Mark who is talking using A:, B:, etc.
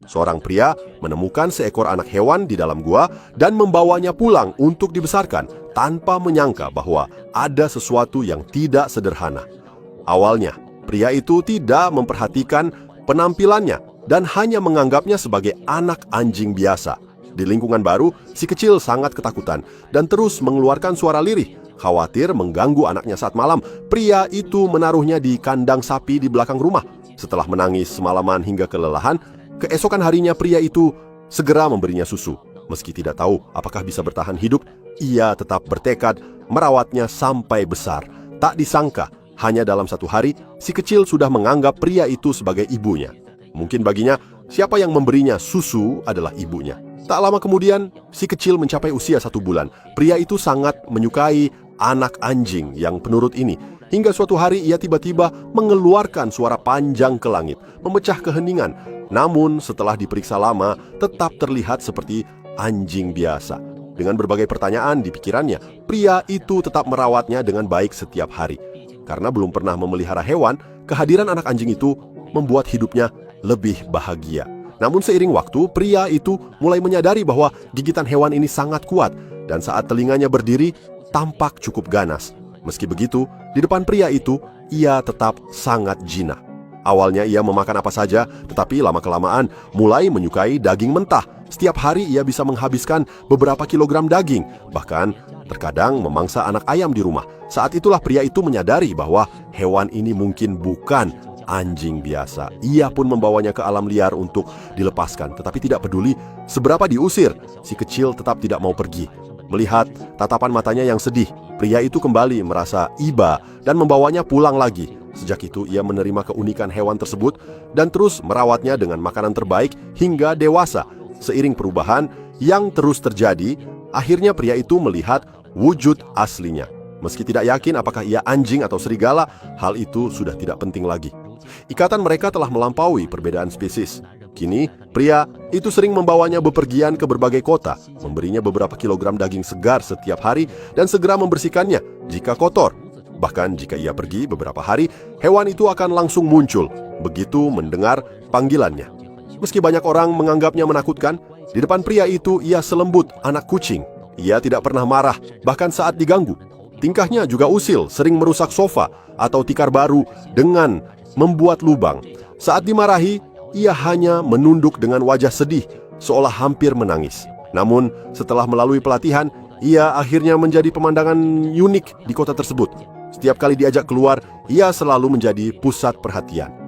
A: Seorang pria menemukan seekor anak hewan di dalam gua dan membawanya pulang untuk dibesarkan tanpa menyangka bahwa ada sesuatu yang tidak sederhana. Awalnya, pria itu tidak memperhatikan penampilannya dan hanya menganggapnya sebagai anak anjing biasa. Di lingkungan baru, si kecil sangat ketakutan dan terus mengeluarkan suara lirih. Khawatir mengganggu anaknya saat malam, pria itu menaruhnya di kandang sapi di belakang rumah. Setelah menangis semalaman hingga kelelahan, keesokan harinya pria itu segera memberinya susu. Meski tidak tahu apakah bisa bertahan hidup, ia tetap bertekad merawatnya sampai besar. Tak disangka, hanya dalam 1 hari, si kecil sudah menganggap pria itu sebagai ibunya. Mungkin baginya, siapa yang memberinya susu adalah ibunya. Tak lama kemudian, si kecil mencapai usia 1 bulan. Pria itu sangat menyukai anak anjing yang penurut ini. Hingga suatu hari ia tiba-tiba mengeluarkan suara panjang ke langit, memecah keheningan. Namun setelah diperiksa lama, tetap terlihat seperti anjing biasa. Dengan berbagai pertanyaan di pikirannya, pria itu tetap merawatnya dengan baik setiap hari. Karena belum pernah memelihara hewan, kehadiran anak anjing itu membuat hidupnya lebih bahagia. Namun seiring waktu, pria itu mulai menyadari bahwa gigitan hewan ini sangat kuat. Dan saat telinganya berdiri, tampak cukup ganas. Meski begitu, di depan pria itu, ia tetap sangat jinak. Awalnya ia memakan apa saja, tetapi lama-kelamaan mulai menyukai daging mentah. Setiap hari ia bisa menghabiskan beberapa kilogram daging, bahkan terkadang memangsa anak ayam di rumah. Saat itulah pria itu menyadari bahwa hewan ini mungkin bukan anjing biasa. Ia pun membawanya ke alam liar untuk dilepaskan, tetapi tidak peduli seberapa diusir, si kecil tetap tidak mau pergi. Melihat tatapan matanya yang sedih, pria itu kembali merasa iba dan membawanya pulang lagi. Sejak itu ia menerima keunikan hewan tersebut dan terus merawatnya dengan makanan terbaik hingga dewasa. Seiring perubahan yang terus terjadi, akhirnya pria itu melihat wujud aslinya. Meski tidak yakin apakah ia anjing atau serigala, hal itu sudah tidak penting lagi. Ikatan mereka telah melampaui perbedaan spesies. Kini, pria itu sering membawanya bepergian ke berbagai kota, memberinya beberapa kilogram daging segar setiap hari dan segera membersihkannya jika kotor. Bahkan jika ia pergi beberapa hari, hewan itu akan langsung muncul begitu mendengar panggilannya. Meski banyak orang menganggapnya menakutkan, di depan pria itu ia selembut anak kucing. Ia tidak pernah marah, bahkan saat diganggu. Tingkahnya juga usil, sering merusak sofa atau tikar baru dengan membuat lubang. Saat dimarahi, ia hanya menunduk dengan wajah sedih, seolah hampir menangis. Namun, setelah melalui pelatihan, ia akhirnya menjadi pemandangan unik di kota tersebut. Setiap kali diajak keluar, ia selalu menjadi pusat perhatian.